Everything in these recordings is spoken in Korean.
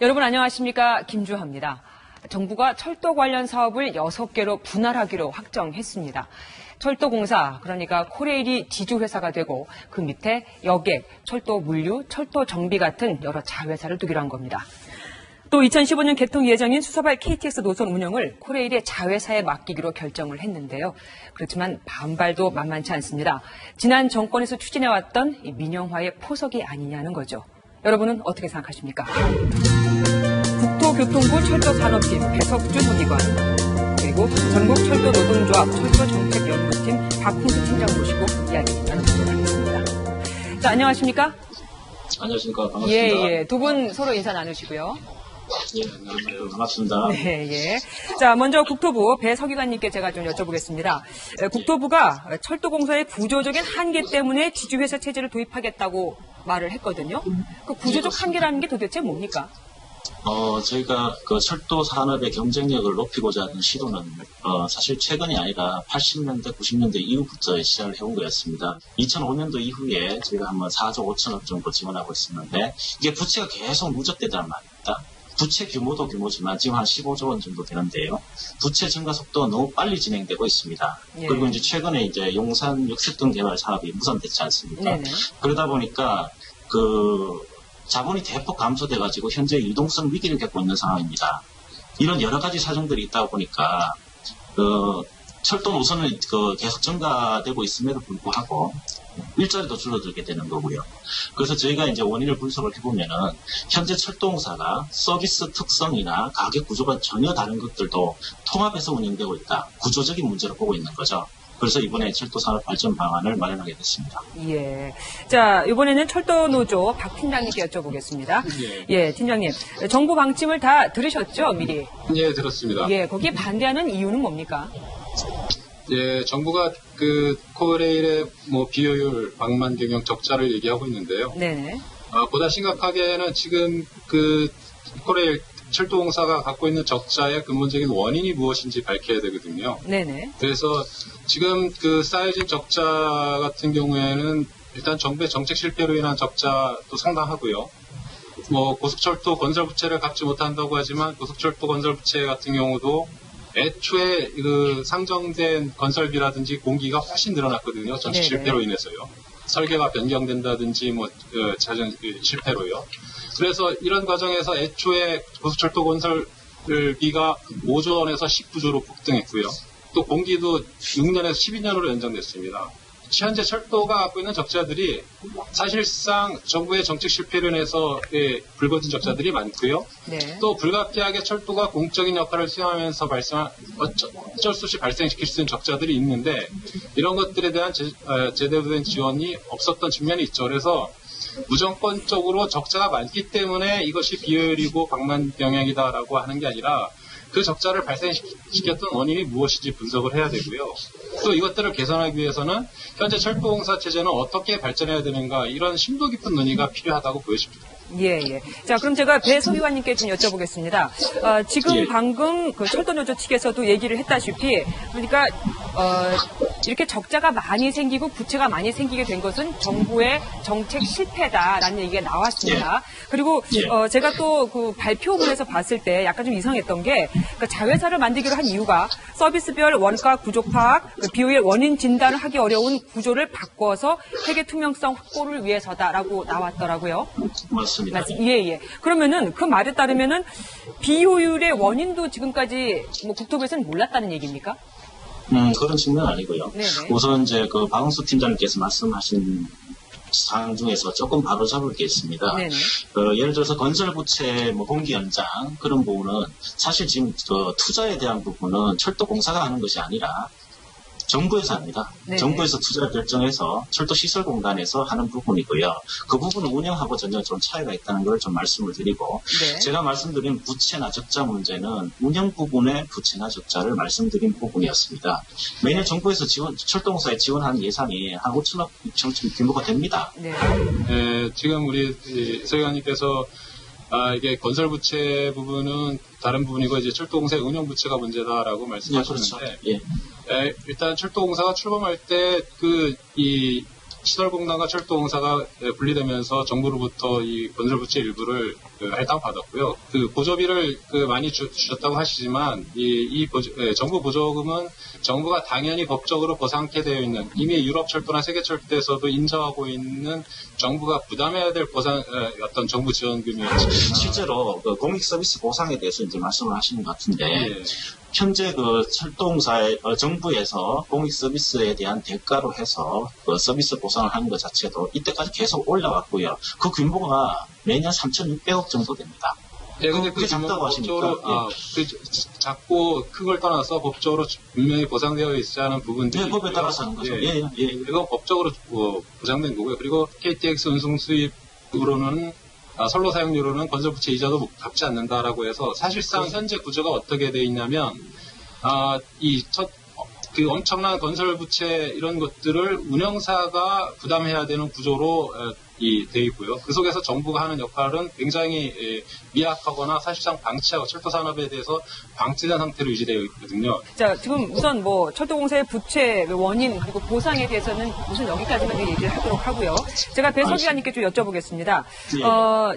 여러분 안녕하십니까? 김주하입니다. 정부가 철도 관련 사업을 6개로 분할하기로 확정했습니다. 철도공사, 그러니까 코레일이 지주회사가 되고 그 밑에 여객, 철도 물류, 철도 정비 같은 여러 자회사를 두기로 한 겁니다. 또 2015년 개통 예정인 수서발 KTX 노선 운영을 코레일의 자회사에 맡기기로 결정을 했는데요. 그렇지만 반발도 만만치 않습니다. 지난 정권에서 추진해왔던 이 민영화의 포석이 아니냐는 거죠. 여러분은 어떻게 생각하십니까? 국토교통부 철도산업팀 배석준 서기관, 그리고 전국철도노동조합 철도정책연구팀 박훈수 팀장 모시고 이야기 나눠보도록 하겠습니다. 자, 안녕하십니까? 안녕하십니까. 반갑습니다. 예. 두 분 서로 인사 나누시고요. 예, 안녕하세요. 반갑습니다. 네. 자, 먼저 국토부 배 서기관님께 제가 좀 여쭤보겠습니다. 국토부가 철도공사의 구조적인 한계 때문에 지주회사 체제를 도입하겠다고 말을 했거든요. 그 구조적 한계라는 게 도대체 뭡니까? 저희가 그 철도 산업의 경쟁력을 높이고자 하는 시도는 사실 최근이 아니라 80년대, 90년대 이후부터 시작을 해온 거였습니다. 2005년도 이후에 저희가 한번 4조 5천억 정도 지원하고 있었는데 이게 부채가 계속 누적되더란 말입니다. 부채 규모도 규모지만 지금 한 15조 원 정도 되는데요. 부채 증가 속도가 너무 빨리 진행되고 있습니다. 예. 그리고 이제 최근에 이제 용산 역세권 개발 사업이 무산됐지 않습니까? 네네. 그러다 보니까 자본이 대폭 감소돼가지고 현재 유동성 위기를 겪고 있는 상황입니다. 이런 여러 가지 사정들이 있다 보니까 철도 노선은 계속 증가되고 있음에도 불구하고 일자리도 줄어들게 되는 거고요. 그래서 저희가 이제 원인을 분석을 해보면은 현재 철도공사가 서비스 특성이나 가격 구조가 전혀 다른 것들도 통합해서 운영되고 있다. 구조적인 문제로 보고 있는 거죠. 그래서 이번에 철도 산업 발전 방안을 마련하게 됐습니다. 예. 자, 이번에는 철도노조 박 팀장님께 여쭤보겠습니다. 예, 팀장님. 정부 방침을 다 들으셨죠, 미리? 예, 들었습니다. 예, 거기에 반대하는 이유는 뭡니까? 예, 정부가 코레일의 비효율, 방만 경영 적자를 얘기하고 있는데요. 네네. 보다 심각하게는 지금 코레일 철도공사가 갖고 있는 적자의 근본적인 원인이 무엇인지 밝혀야 되거든요. 네네. 그래서 지금 쌓여진 적자 같은 경우에는 일단 정부의 정책 실패로 인한 적자도 상당하고요. 고속철도 건설 부채를 갚지 못한다고 하지만 고속철도 건설 부채 같은 경우도 애초에 상정된 건설비라든지 공기가 훨씬 늘어났거든요. 정책 실패로 인해서요. 설계가 변경된다든지 자전 실패로요. 그래서 이런 과정에서 애초에 고속철도 건설비가 5조 원에서 19조로 폭등했고요. 또 공기도 6년에서 12년으로 연장됐습니다. 현재 철도가 갖고 있는 적자들이 사실상 정부의 정책 실패로 인해서 불거진 적자들이 많고요. 네. 또 불가피하게 철도가 공적인 역할을 수행하면서 어쩔 수 없이 발생시킬 수 있는 적자들이 있는데 이런 것들에 대한 제대로 된 지원이 없었던 측면이 있죠. 그래서 무정권적으로 적자가 많기 때문에 이것이 비효율이고 방만 경영이다라고 하는 게 아니라 그 적자를 발생시켰던 원인이 무엇인지 분석을 해야 되고요. 또 이것들을 개선하기 위해서는 현재 철도공사 체제는 어떻게 발전해야 되는가 이런 심도 깊은 논의가 필요하다고 보여집니다. 예. 자, 그럼 제가 배 서기관님께 좀 여쭤보겠습니다. 지금 방금 철도노조 측에서도 얘기를 했다시피, 그러니까, 이렇게 적자가 많이 생기고 부채가 많이 생기게 된 것은 정부의 정책 실패다라는 얘기가 나왔습니다. 그리고, 제가 또 발표문에서 봤을 때 약간 좀 이상했던 게, 자회사를 만들기로 한 이유가 서비스별 원가 구조 파악, 비효율 원인 진단을 하기 어려운 구조를 바꿔서 회계 투명성 확보를 위해서다라고 나왔더라고요. 맞습니다. 예. 그러면은 그 말에 따르면은 비효율의 원인도 지금까지 국토부에서는 몰랐다는 얘기입니까? 그런 측면은 아니고요. 네네. 우선 이제 박은수 팀장님께서 말씀하신 사항 중에서 조금 바로잡을 게 있습니다. 예를 들어서 건설부채 공기 연장 그런 부분은 사실 지금 투자에 대한 부분은 철도공사가 하는 것이 아니라 정부에서 합니다. 네네. 정부에서 투자 결정해서 철도시설공단에서 하는 부분이고요. 그 부분은 운영하고 전혀 좀 차이가 있다는 걸 좀 말씀을 드리고 제가 말씀드린 부채나 적자 문제는 운영 부분의 부채나 적자를 말씀드린 부분이었습니다. 매년 정부에서 철도공사에 지원하는 예산이 한 5천억 정도 규모가 됩니다. 네, 지금 우리 서기관님께서 이게 건설 부채 부분은 다른 부분이고 이제 철도공사의 운영 부채가 문제다라고 말씀하셨는데, 그렇죠. 일단 철도공사가 출범할 때 시설공단과 철도공사가 분리되면서 정부로부터 이 건설부채 일부를 할당받았고요. 그 보조비를 많이 주셨다고 하시지만 정부 보조금은 정부가 당연히 법적으로 보상케 되어 있는 이미 유럽철도나 세계철도에서도 인정하고 있는 정부가 부담해야 될 어떤 정부 지원금이었습니다. 실제로 그 공익서비스 보상에 대해서 이제 말씀을 하시는 것 같은데 예. 현재 그 철도공사의 정부에서 공익서비스에 대한 대가로 해서 그 서비스 보상을 하는 것 자체도 이때까지 계속 올라왔고요. 그 규모가 매년 3,600억 정도 됩니다. 예, 근데 그 작다고 하십니까? 법적으로, 작고 큰 걸 떠나서 법적으로 분명히 보상되어 있어야 하는 부분들이. 네, 법에 따라서 하는 거죠. 예. 이건 법적으로 보장된 거고요. 그리고 KTX 운송 수입으로는 선로 사용료로는 건설부채 이자도 갚지 않는다라고 해서 사실상 현재 구조가 어떻게 돼 있냐면 그 엄청난 건설부채 이런 것들을 운영사가 부담해야 되는 구조로 돼 있고요. 그 속에서 정부가 하는 역할은 굉장히 미약하거나 사실상 방치하고 철도산업에 대해서 방치된 상태로 유지되어 있거든요. 자, 지금 우선 철도공사의 부채 원인 그리고 보상에 대해서는 우선 여기까지만 얘기를 하도록 하고요. 제가 배석위원님께 좀 여쭤보겠습니다.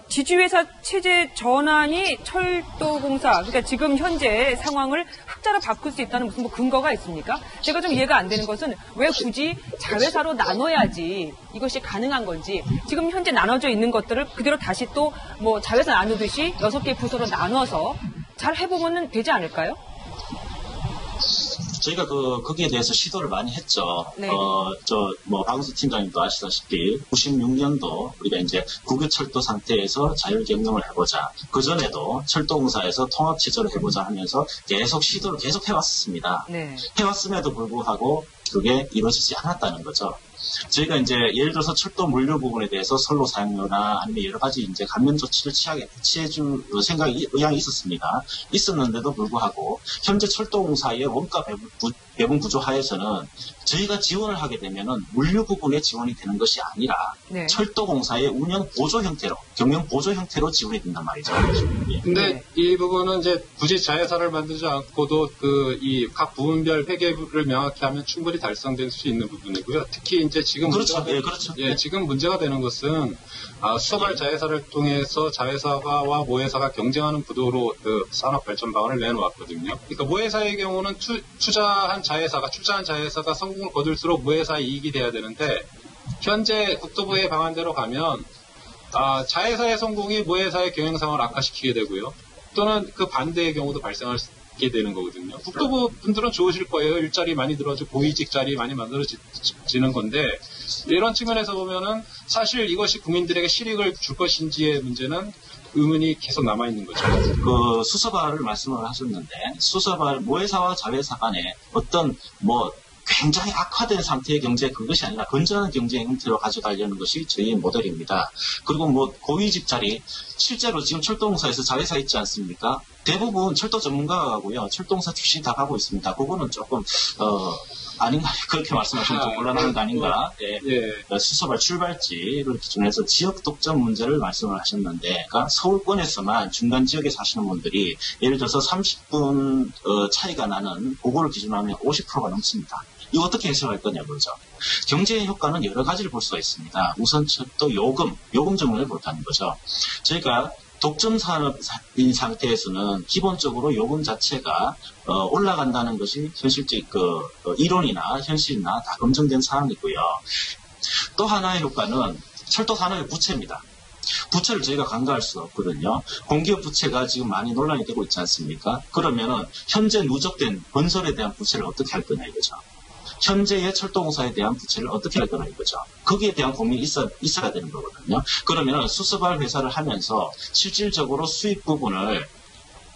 지주회사 체제 전환이 철도공사, 그러니까 지금 현재 상황을 흑자로 바꿀 수 있다는 무슨 근거가 있습니까? 제가 좀 이해가 안 되는 것은 왜 굳이 자회사로 나눠야지 이것이 가능한 건지, 지금 현재 나눠져 있는 것들을 그대로 다시 또 자회사 나누듯이 6개 부서로 나눠서 잘 해보면 되지 않을까요? 저희가 거기에 대해서 시도를 많이 했죠. 네. 박은수 팀장님도 아시다시피 96년도 우리가 이제 국유철도 상태에서 자율경영을 해보자. 그전에도 철도공사에서 통합체제로 해보자 하면서 계속 시도를 계속 해왔습니다. 네. 해왔음에도 불구하고 그게 이루어지지 않았다는 거죠. 저희가 이제 예를 들어서 철도 물류 부분에 대해서 선로 사용료나 아니면 여러 가지 이제 감면 조치를 취해줄 의향이 있었습니다. 있었는데도 불구하고 현재 철도공사의 원가 배분 구조 하에서는 저희가 지원을 하게 되면은 물류 부분에 지원이 되는 것이 아니라 네. 철도공사의 운영 보조 형태로, 경영 보조 형태로 지원이 된단 말이죠. 근데 이 부분은 이제 굳이 자회사를 만들지 않고도 이 각 부분별 회계를 명확히 하면 충분히 달성될 수 있는 부분이고요. 특히 이제 지금 지금 문제가 되는 것은 수소발 자회사를 통해서 자회사와 모회사가 경쟁하는 구도로 그 산업 발전 방안을 내놓았거든요. 그러니까 모회사의 경우는 투자한 자회사가 성공을 거둘수록 모회사의 이익이 돼야 되는데, 현재 국토부의 방안대로 가면 자회사의 성공이 모회사의 경영 상황을 악화시키게 되고요. 또는 그 반대의 경우도 발생하게 되는 거거든요. 국토부 분들은 좋으실 거예요. 일자리 많이 들어가지고 고위직 자리 많이 만들어지는 건데, 이런 측면에서 보면은 사실 이것이 국민들에게 실익을 줄 것인지의 문제는 의문이 계속 남아있는 거죠. 그 수서발을 말씀을 하셨는데, 수서발 모회사와 자회사 간에 어떤 굉장히 악화된 상태의 경제, 그것이 아니라 건전한 경제 형태로 가져가려는 것이 저희의 모델입니다. 그리고 고위직 자리, 실제로 지금 철도공사에서 자회사 있지 않습니까? 대부분 철도 전문가가 가고요. 철도공사 출신이 다 가고 있습니다. 그거는 조금, 아닌가, 그렇게 말씀하시면 좀 곤란한 거 아닌가. 수서발 출발지를 기준해서 지역 독점 문제를 말씀을 하셨는데, 그러니까 서울권에서만 중간 지역에 사시는 분들이 예를 들어서 30분 차이가 나는 그거를 기준으로 하면 50%가 넘습니다. 이거 어떻게 해석할 거냐고 그러죠. 경제의 효과는 여러 가지를 볼 수가 있습니다. 우선 또 요금 정도를 볼다는 거죠. 저희가 독점 산업인 상태에서는 기본적으로 요금 자체가 올라간다는 것이 현실적 이론이나 현실이나 다 검증된 사항이고요. 또 하나의 효과는 철도 산업의 부채입니다. 부채를 저희가 간과할 수 없거든요. 공기업 부채가 지금 많이 논란이 되고 있지 않습니까? 그러면은 현재 누적된 건설에 대한 부채를 어떻게 할 거냐 이거죠. 현재의 철도공사에 대한 부채를 어떻게 할 거냐 이거죠. 거기에 대한 고민이 있어야 되는 거거든요. 그러면 수서발 회사를 하면서 실질적으로 수입 부분을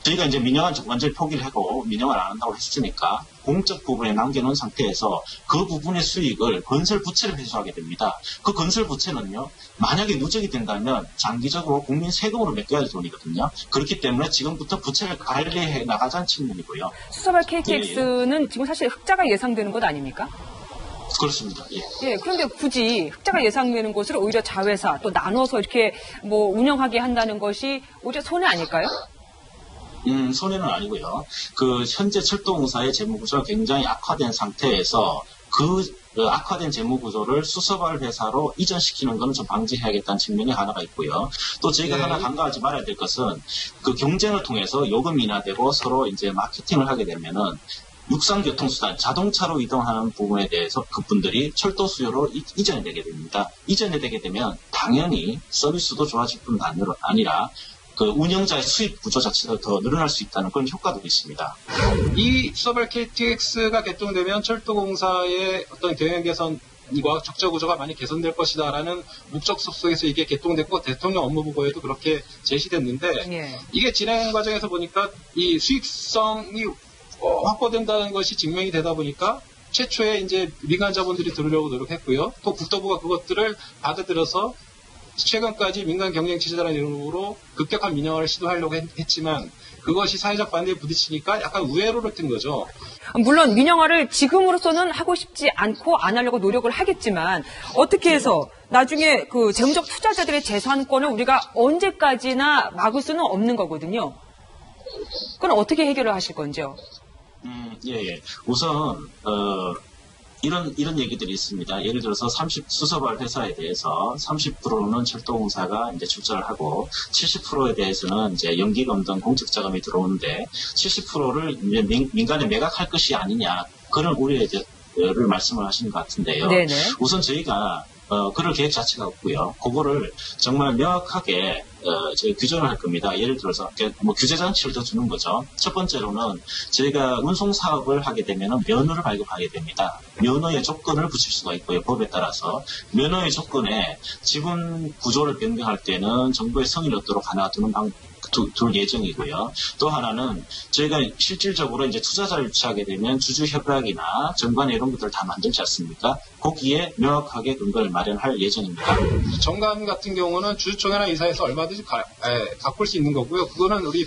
저희가 이제 민영화 완전히 포기를 하고 민영화를 안 한다고 했으니까 공적 부분에 남겨놓은 상태에서 그 부분의 수익을 건설 부채를 회수하게 됩니다. 그 건설 부채는요, 만약에 누적이 된다면 장기적으로 국민 세금으로 메꿔야 할 돈이거든요. 그렇기 때문에 지금부터 부채를 관리해 나가자는 측면이고요. 수서발 KTX는 지금 사실 흑자가 예상되는 것 아닙니까? 그렇습니다. 예, 그런데 굳이 흑자가 예상되는 곳을 오히려 자회사 또 나눠서 이렇게 운영하게 한다는 것이 오히려 손해 아닐까요? 손해는 아니고요. 현재 철도공사의 재무구조가 굉장히 악화된 상태에서 악화된 재무 구조를 수서발 회사로 이전시키는 것은 좀 방지해야겠다는 측면이 하나가 있고요. 또 저희가 하나 간과하지 말아야 될 것은 그 경쟁을 통해서 요금 인하되고 서로 이제 마케팅을 하게 되면은 육상교통수단, 자동차로 이동하는 부분에 대해서 그분들이 철도 수요로 이전이 되게 됩니다. 이전이 되게 되면 당연히 서비스도 좋아질 뿐 아니라 그 운영자의 수입 구조 자체도 더 늘어날 수 있다는 그런 효과도 있습니다. 이 수서발 KTX가 개통되면 철도공사의 어떤 경영 개선과 적자 구조가 많이 개선될 것이다라는 목적 속에서 이게 개통됐고 대통령 업무보고에도 그렇게 제시됐는데 이게 진행 과정에서 보니까 이 수익성이 확보된다는 것이 증명이 되다 보니까 최초에 이제 민간 자본들이 들으려고 노력했고요. 또 국토부가 그것들을 받아들여서 최근까지 민간 경쟁 체제라는 이름으로 급격한 민영화를 시도하려고 했지만 그것이 사회적 반대에 부딪히니까 약간 우회로를 뜬 거죠. 물론 민영화를 지금으로서는 하고 싶지 않고 안 하려고 노력을 하겠지만 어떻게 해서 나중에 그 재무적 투자자들의 재산권을 우리가 언제까지나 막을 수는 없는 거거든요. 그건 어떻게 해결을 하실 건지요? 예. 우선 이런 얘기들이 있습니다. 예를 들어서 수서발 회사에 대해서 30%는 철도공사가 이제 출자를 하고 70%에 대해서는 이제 연기금 등 공적 자금이 들어오는데 70%를 이제 민간에 매각할 것이 아니냐 그런 우려를 말씀을 하시는 것 같은데요. 네네. 우선 저희가 그럴 계획 자체가 없고요. 그거를 정말 명확하게 저희 규정을 할 겁니다. 예를 들어서 뭐 규제 장치를 더 주는 거죠. 첫 번째로는 저희가 운송 사업을 하게 되면 면허를 발급하게 됩니다. 면허의 조건을 붙일 수가 있고요. 법에 따라서 면허의 조건에 지분 구조를 변경할 때는 정부의 성의를 얻도록 하나 둘 예정이고요. 또 하나는 저희가 실질적으로 이제 투자자를 유치하게 되면 주주협약이나 정관 이런 것들 다 만들지 않습니까? 거기에 명확하게 근거를 마련할 예정입니다. 정관 같은 경우는 주주총회나 이사에서 얼마든지 바꿀 수 있는 거고요. 그거는 우리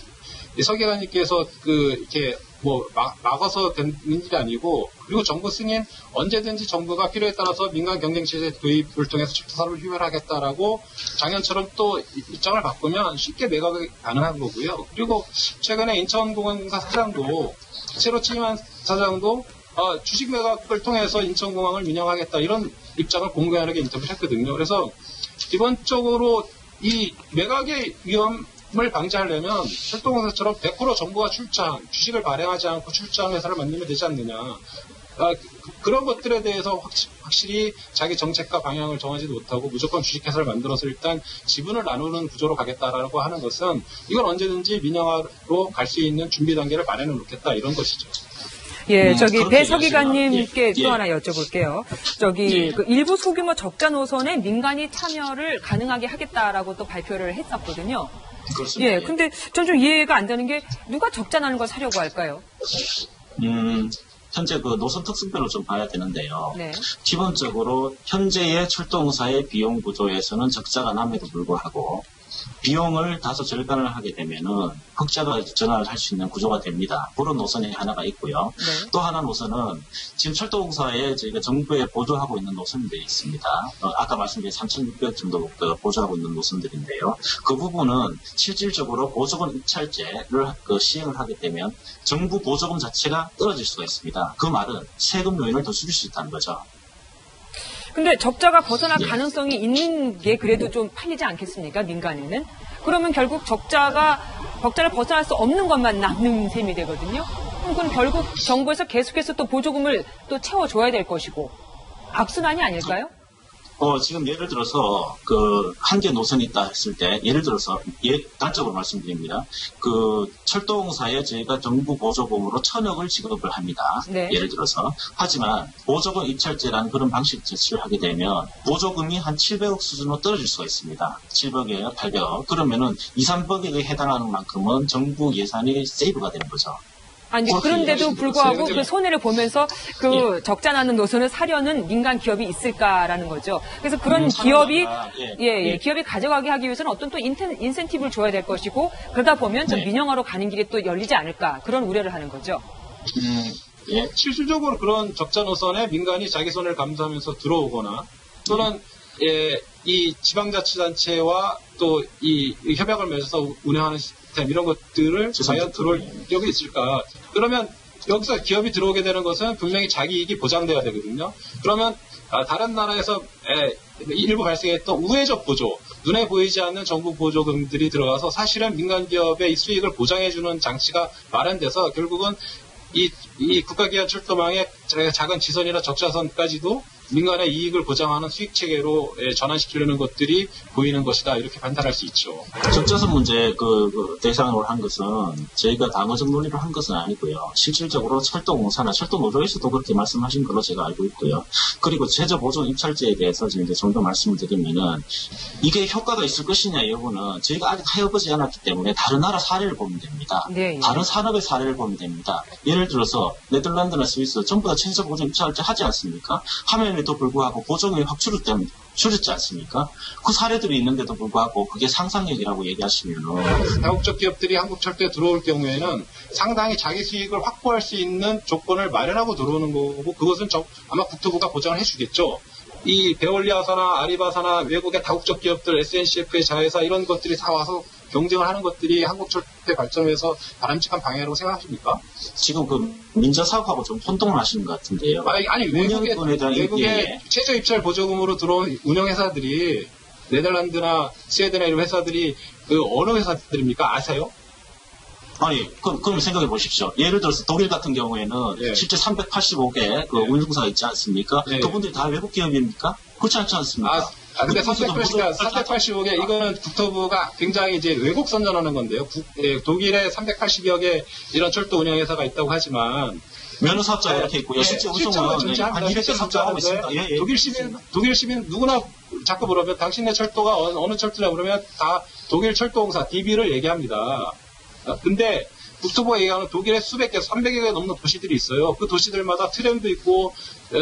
서 기관님께서 이렇게 뭐 막아서 되는 일이 아니고 그리고 정부 승인 언제든지 정부가 필요에 따라서 민간 경쟁체제 도입을 통해서 철도사업을 휴일하겠다라고 작년처럼 또 입장을 바꾸면 쉽게 매각이 가능한 거고요. 그리고 최근에 인천공항공사 사장도 새로 취임한 사장도 주식 매각을 통해서 인천공항을 민영하겠다 이런 입장을 공개하게 인터뷰를 했거든요. 그래서 기본적으로 이 매각의 위험을 방지하려면 철도공사처럼 100% 정부가 주식을 발행하지 않고 출자한 회사를 만들면 되지 않느냐. 그런 것들에 대해서 확실히 자기 정책과 방향을 정하지도 못하고 무조건 주식회사를 만들어서 일단 지분을 나누는 구조로 가겠다라고 하는 것은 이건 언제든지 민영화로 갈 수 있는 준비 단계를 마련해 놓겠다 이런 것이죠. 예, 배 서기관님께 또 하나 여쭤볼게요. 그 일부 소규모 적자 노선에 민간이 참여를 가능하게 하겠다라고 또 발표를 했었거든요. 그렇습니다. 예, 근데 전 좀 이해가 안 되는 게 누가 적자 나는 걸 사려고 할까요? 현재 그 노선 특성별로 좀 봐야 되는데요. 네. 기본적으로 현재의 철도공사의 비용 구조에서는 적자가 남에도 불구하고 비용을 다소 절감을 하게 되면은 흑자가 전환을 할 수 있는 구조가 됩니다. 그런 노선이 하나가 있고요. 네. 또 하나 노선은 지금 철도공사에 저희가 정부에 보조하고 있는 노선들이 있습니다. 아까 말씀드린 3,600 정도 보조하고 있는 노선들인데요. 그 부분은 실질적으로 보조금 입찰제를 시행을 하게 되면 정부 보조금 자체가 떨어질 수가 있습니다. 그 말은 세금 요인을 더 줄일 수 있다는 거죠. 근데 적자가 벗어날 가능성이 있는 게 그래도 좀 팔리지 않겠습니까? 민간에는. 그러면 결국 적자를 벗어날 수 없는 것만 남는 셈이 되거든요. 그럼 결국 정부에서 계속해서 또 보조금을 또 채워줘야 될 것이고 악순환이 아닐까요? 지금 예를 들어서 한 개 노선이 있다 했을 때 예를 들어서 단적으로 말씀드립니다. 철도공사에 저희가 정부 보조금으로 1,000억을 지급을 합니다. 네. 예를 들어서. 하지만 보조금 입찰제라는 그런 방식 제시를 하게 되면 보조금이 한 700억 수준으로 떨어질 수가 있습니다. 700에 800억. 그러면은 2, 300억에 해당하는 만큼은 정부 예산이 세이브가 되는 거죠. 아니, 그런데도 불구하고 그 손해를 보면서 적자 나는 노선을 사려는 민간 기업이 있을까라는 거죠. 그래서 그런 기업이, 기업이 가져가게 하기 위해서는 어떤 또 인센티브를 줘야 될 것이고, 그러다 보면 좀 민영화로 가는 길이 또 열리지 않을까, 그런 우려를 하는 거죠. 실질적으로 그런 적자 노선에 민간이 자기 손해를 감수하면서 들어오거나, 또는, 이 지방자치단체와 또 이 협약을 맺어서 운영하는 시스템 이런 것들을 과연 들어올 여력이 있을까? 그러면 여기서 기업이 들어오게 되는 것은 분명히 자기 이익이 보장돼야 되거든요. 그러면 다른 나라에서 일부 발생했던 우회적 보조, 눈에 보이지 않는 정부 보조금들이 들어가서 사실은 민간 기업의 이 수익을 보장해주는 장치가 마련돼서 결국은 이 국가기관 철도망의 작은 지선이나 적자선까지도 민간의 이익을 보장하는 수익 체계로 전환시키려는 것들이 보이는 것이다. 이렇게 판단할 수 있죠. 적자선 문제 대상으로 한 것은 저희가 단어적 논의를 한 것은 아니고요. 실질적으로 철도공사나 철도노조에서도 그렇게 말씀하신 걸로 제가 알고 있고요. 그리고 제조보조 입찰제에 대해서 이제 좀 더 말씀을 드리면은 이게 효과가 있을 것이냐 여부는 저희가 아직 해보지 않았기 때문에 다른 나라 사례를 보면 됩니다. 네, 예. 다른 산업의 사례를 보면 됩니다. 예를 들어서 네덜란드나 스위스 전부 다 제조보조 입찰제 하지 않습니까? 하면에도 불구하고 보조금이 확 줄였지 않습니까? 그 사례들이 있는데도 불구하고 그게 상상력이라고 얘기하시면은 다국적 기업들이 한국철도에 들어올 경우에는 상당히 자기 수익을 확보할 수 있는 조건을 마련하고 들어오는 거고 그것은 아마 국토부가 보장을 해주겠죠. 이 베올리아사나 아리바사나 외국의 다국적 기업들, SNCF의 자회사 이런 것들이 다 와서 경쟁을 하는 것들이 한국철도의 발전에서 바람직한 방향이라고 생각하십니까? 지금 그 민자사업하고 좀 혼동을 하시는 것 같은데요. 아니 외국의 최저 입찰 보조금으로 들어온 운영회사들이 네덜란드나 스웨덴이나 이런 회사들이 그 어느 회사들입니까? 아세요? 아니, 그럼 생각해 보십시오. 예를 들어서 독일 같은 경우에는 예. 실제 385개 그 운송사가 있지 않습니까? 예. 그분들이 다 외국 기업입니까? 그렇지 않지 않습니까? 근데 385개, 이거는 국토부가 굉장히 이제 외국 선전하는 건데요. 독일에 380여 개 이런 철도 운영회사가 있다고 하지만, 면허 사업자가 이렇게 있고요. 실제 운송은 한 200개 사업자하고 있습니다. 예. 독일 시민 누구나 자꾸 물으면 당신네 철도가 어느 철도냐 그러면 다 독일 철도공사 DB를 얘기합니다. 근데 국토부가 얘기하는 독일에 수백 개, 300여 개 넘는 도시들이 있어요. 그 도시들마다 트램도 있고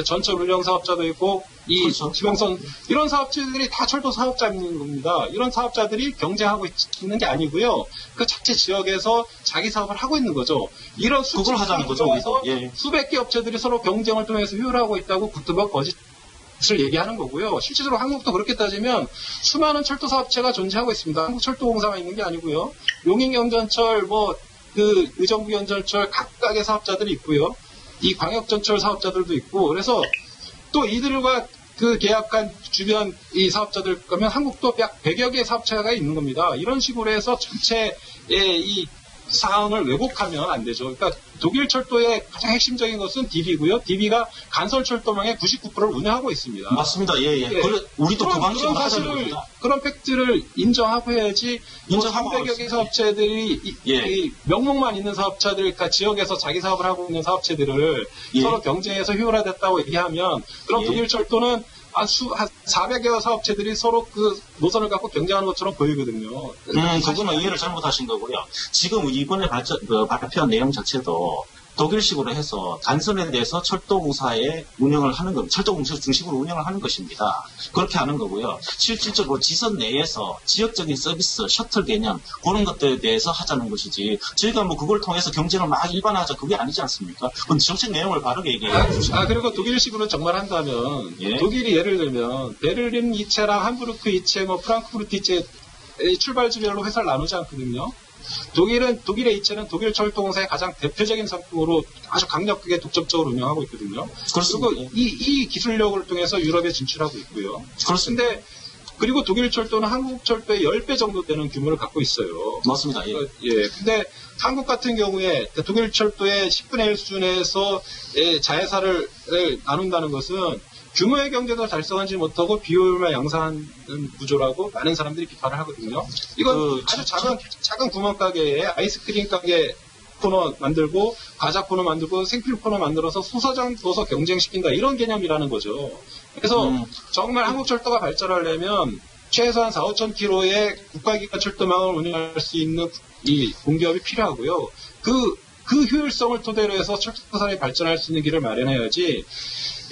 전철 운영 사업자도 있고 이 그렇죠. 지방선 이런 사업자들이 다 철도 사업자인 겁니다. 이런 사업자들이 경쟁하고 있는 게 아니고요. 그 자체 지역에서 자기 사업을 하고 있는 거죠. 이런 그걸 하자는 거죠. 예. 수백 개 업체들이 서로 경쟁을 통해서 효율하고 있다고 국토부가 거짓을 얘기하는 거고요. 실질적으로 한국도 그렇게 따지면 수많은 철도 사업체가 존재하고 있습니다. 한국철도공사가 있는 게 아니고요. 용인경전철, 그 의정부경전철 각각의 사업자들이 있고요. 이 광역전철 사업자들도 있고 그래서 또 이들과 그 계약한 주변 이 사업자들 가면 한국도 약 100여 개의 사업체가 있는 겁니다. 이런 식으로 해서 전체의 이 상황을 왜곡하면 안 되죠. 그러니까 독일 철도의 가장 핵심적인 것은 DB고요. DB가 간설철도망의 99%를 운영하고 있습니다. 맞습니다. 예. 우리도 그 방식으로 하자는 겁니다. 그런 팩트를 인정하고 해야지. 인정하고 300여 개 사업체들이 이 명목만 있는 사업자들, 그러니까 지역에서 자기 사업을 하고 있는 사업체들을 서로 경쟁해서 효율화됐다고 얘기하면 그럼 독일 철도는 한 400여 사업체들이 서로 그 노선을 갖고 경쟁하는 것처럼 보이거든요. 그거는 이해를 잘못하신 거고요. 지금 이번에 발표한 내용 자체도 독일식으로 해서 단선에 대해서 철도공사의 운영을 하는 것, 철도공사 중심으로 운영을 하는 것입니다. 그렇게 하는 거고요. 실질적으로 지선 내에서 지역적인 서비스, 셔틀 개념 그런 것들에 대해서 하자는 것이지. 저희가 그걸 통해서 경쟁을 막 일반화하자 그게 아니지 않습니까? 그럼 정책 내용을 바르게 얘기해 주시죠. 그리고 독일식으로 정말 한다면 독일이 예를 들면 베를린 이체랑 함부르크 이체, 프랑크푸르트 이체 출발지별로 회사를 나누지 않거든요. 독일의 이체는 독일 철도공사의 가장 대표적인 상품으로 아주 강력하게 독점적으로 운영하고 있거든요. 그리고 이 기술력을 통해서 유럽에 진출하고 있고요. 그런데 그리고 독일 철도는 한국 철도의 10배 정도 되는 규모를 갖고 있어요. 맞습니다. 근데 한국 같은 경우에 독일 철도의 10분의 1 수준에서 자회사를 나눈다는 것은 규모의 경제도 달성하지 못하고 비효율만 양산하는 구조라고 많은 사람들이 비판을 하거든요. 이건 아주 작은 구멍가게에 아이스크림 가게 코너 만들고 과자 코너 만들고 생필 코너 만들어서 소사장 둬서 경쟁시킨다 이런 개념이라는 거죠. 그래서 정말 한국철도가 발전하려면 최소한 4, 5천 킬로의 국가기관 철도망을 운영할 수 있는 이 공기업이 필요하고요. 그 효율성을 토대로 해서 철도산이 발전할 수 있는 길을 마련해야지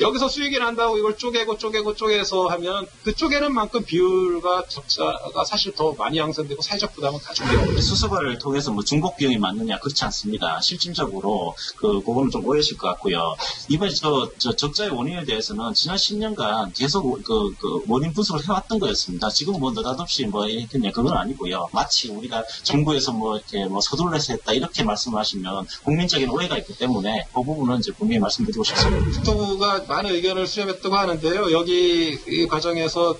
여기서 수익이 난다고 이걸 쪼개서 하면 그 쪼개는 만큼 비율과 적자가 사실 더 많이 양산되고 사회적 부담은 가중돼요. 수습을 통해서 뭐 중복 비용이 맞느냐 그렇지 않습니다. 실질적으로 그거는 좀 오해실 것 같고요. 이번에 저 적자의 원인에 대해서는 지난 10년간 계속 그 원인 분석을 해왔던 거였습니다. 지금 뭐 느닷없이 뭐 그냥 그건 아니고요. 마치 우리가 정부에서 뭐 이렇게 뭐 서둘러서 했다 이렇게 말씀하시면 국민적인 오해가 있기 때문에 그 부분은 이제 분명히 말씀드리고 싶습니다. 국토부가 많은 의견을 수렴했다고 하는데요. 여기 이 과정에서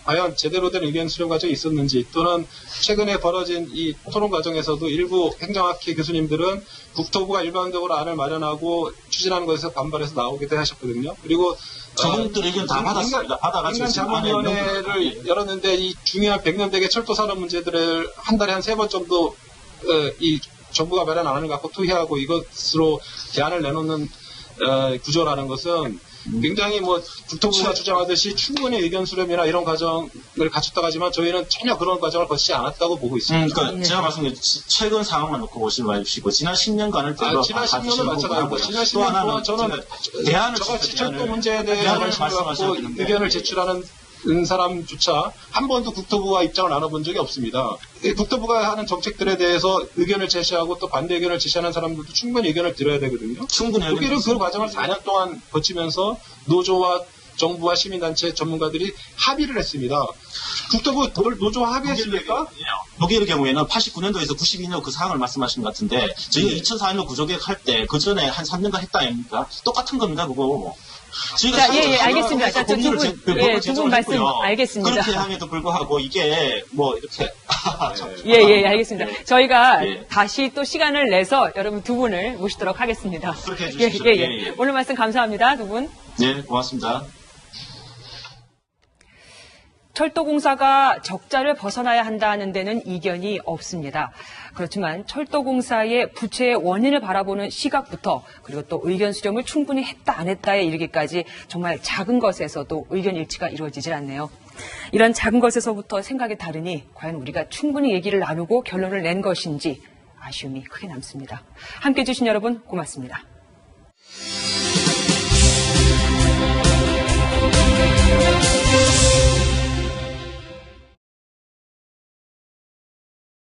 과연 제대로 된 의견 수렴 과정이 있었는지 또는 최근에 벌어진 이 토론 과정에서도 일부 행정학회 교수님들은 국토부가 일방적으로 안을 마련하고 추진하는 것에서 반발해서 나오기도 하셨거든요. 그리고 저분들 의견 다 받았습니다. 받아가지고 인간자문위원회를 열었는데 이 중요한 100년대계 철도 산업 문제들을 한 달에 한 3번 정도 이 정부가 마련 안을 갖고 토의하고 이것으로 대안을 내놓는 구조라는 것은 굉장히 뭐 국토부가 주장하듯이 충분히 의견 수렴이나 이런 과정을 갖췄다고 하지만 저희는 전혀 그런 과정을 거치지 않았다고 보고 있습니다. 그러니까 제가 말씀드린 최근 상황만 놓고 보시지 마시고 지난 10년간을 지난 10년은 마찬가지고 지난 10년 동안 저는 저같이 철도 문제에 대해 관심을 의견을 제출하는 사람조차 한 번도 국토부와 입장을 나눠본 적이 없습니다. 국토부가 하는 정책들에 대해서 의견을 제시하고 또 반대 의견을 제시하는 사람들도 충분히 의견을 들어야 되거든요. 충분히 우리는 그 과정을 4년 동안 거치면서 노조와 정부와 시민단체 전문가들이 합의를 했습니다. 국토부 노조와 합의했습니까? 독일의 경우에는 89년도에서 92년 그 사항을 말씀하신 것 같은데 저희가 2004년 구조개혁 할 때 그 전에 한 3년간 했다 아닙니까? 똑같은 겁니다, 그거. 자, 알겠습니다. 자, 두 분 말씀 알겠습니다. 그렇게 함에도 불구하고 이게 뭐 이렇게. 알겠습니다. 저희가 다시 또 시간을 내서 여러분 두 분을 모시도록 하겠습니다. 그렇게 해주십시오. 오늘 말씀 감사합니다, 두 분. 네, 고맙습니다. 철도공사가 적자를 벗어나야 한다는 데는 이견이 없습니다. 그렇지만 철도공사의 부채의 원인을 바라보는 시각부터 그리고 또 의견 수렴을 충분히 했다 안 했다에 이르기까지 정말 작은 것에서도 의견 일치가 이루어지질 않네요. 이런 작은 것에서부터 생각이 다르니 과연 우리가 충분히 얘기를 나누고 결론을 낸 것인지 아쉬움이 크게 남습니다. 함께해 주신 여러분 고맙습니다.